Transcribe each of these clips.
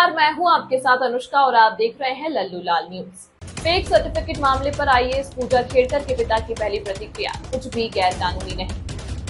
नमस्कार, मैं हूं आपके साथ अनुष्का और आप देख रहे हैं लल्लू लाल न्यूज। फेक सर्टिफिकेट मामले पर आईएएस पूजा खेड़कर के पिता की पहली प्रतिक्रिया, कुछ भी गैर कानूनी नहीं।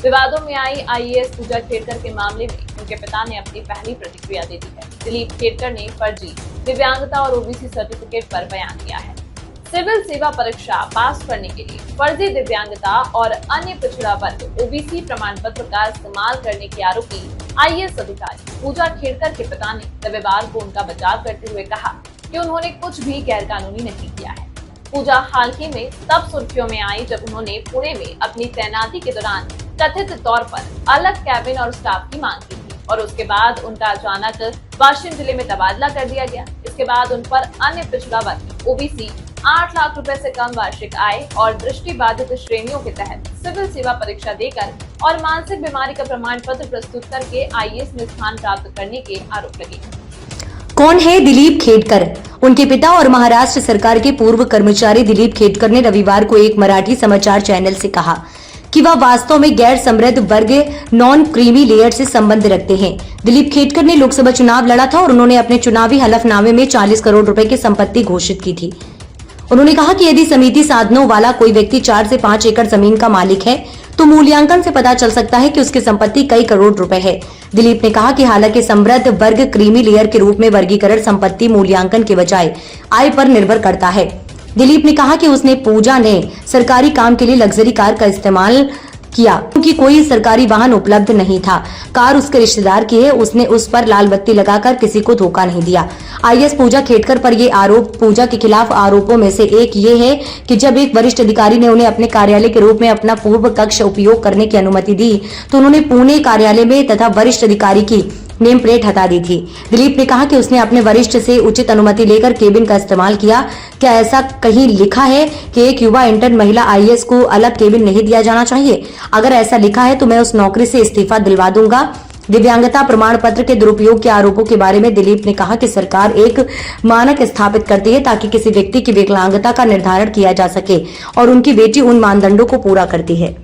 विवादों में आई आईएएस पूजा खेड़कर के मामले में उनके पिता ने अपनी पहली प्रतिक्रिया दे दी है। दिलीप खेड़कर ने फर्जी दिव्यांगता और ओबीसी सर्टिफिकेट पर बयान दिया है। सिविल सेवा परीक्षा पास करने के लिए फर्जी दिव्यांगता और अन्य पिछड़ा वर्ग ओबीसी प्रमाण पत्र का इस्तेमाल करने के आरोपी आईएएस अधिकारी पूजा खेड़कर के पिता ने रविवार को उनका बचाव करते हुए कहा कि उन्होंने कुछ भी गैर कानूनी नहीं किया है। पूजा हाल ही में तब सुर्खियों में आई जब उन्होंने पुणे में अपनी तैनाती के दौरान कथित तौर पर अलग कैबिन और स्टाफ की मांग की थी और उसके बाद उनका अचानक वाशिम जिले में तबादला कर दिया गया। इसके बाद उन पर अन्य पिछड़ा वर्ग ओबीसी 8 लाख रुपए से कम वार्षिक आय और दृष्टिबाधित श्रेणियों के तहत सिविल सेवा परीक्षा देकर और मानसिक बीमारी का प्रमाण पत्र प्रस्तुत करके आईएएस में स्थान प्राप्त करने के आरोप लगे। कौन है दिलीप खेड़कर? उनके पिता और महाराष्ट्र सरकार के पूर्व कर्मचारी दिलीप खेड़कर ने रविवार को एक मराठी समाचार चैनल से कहा कि वह वास्तव में गैर समृद्ध वर्ग नॉन क्रीमी लेयर से संबंध रखते हैं। दिलीप खेड़कर ने लोकसभा चुनाव लड़ा था और उन्होंने अपने चुनावी हलफनामे में 40 करोड़ रुपए की संपत्ति घोषित की थी। उन्होंने कहा कि यदि समिति साधनों वाला कोई व्यक्ति 4 से 5 एकड़ जमीन का मालिक है तो मूल्यांकन से पता चल सकता है कि उसकी संपत्ति कई करोड़ रुपए है। दिलीप ने कहा कि हालांकि समृद्ध वर्ग क्रीमी लेयर के रूप में वर्गीकरण संपत्ति मूल्यांकन के बजाय आय पर निर्भर करता है। दिलीप ने कहा कि उसने पूजा ने सरकारी काम के लिए लग्जरी कार का इस्तेमाल किया क्योंकि कोई सरकारी वाहन उपलब्ध नहीं था। कार उसके रिश्तेदार की है, उसने उस पर लाल बत्ती लगाकर किसी को धोखा नहीं दिया। आईएएस पूजा खेड़कर पर ये आरोप पूजा के खिलाफ आरोपों में से एक ये है कि जब एक वरिष्ठ अधिकारी ने उन्हें अपने कार्यालय के रूप में अपना पूर्व कक्ष उपयोग करने की अनुमति दी तो उन्होंने पुणे कार्यालय में तथा वरिष्ठ अधिकारी की नेम प्लेट हटा दी थी। दिलीप ने कहा कि उसने अपने वरिष्ठ से उचित अनुमति लेकर केबिन का इस्तेमाल किया। क्या ऐसा कहीं लिखा है कि एक युवा इंटर्न महिला आईएएस को अलग केबिन नहीं दिया जाना चाहिए? अगर ऐसा लिखा है तो मैं उस नौकरी से इस्तीफा दिलवा दूंगा। दिव्यांगता प्रमाण पत्र के दुरुपयोग के आरोपों के बारे में दिलीप ने कहा कि सरकार एक मानक स्थापित करती है ताकि किसी व्यक्ति की विकलांगता का निर्धारण किया जा सके और उनकी बेटी उन मानदंडों को पूरा करती है।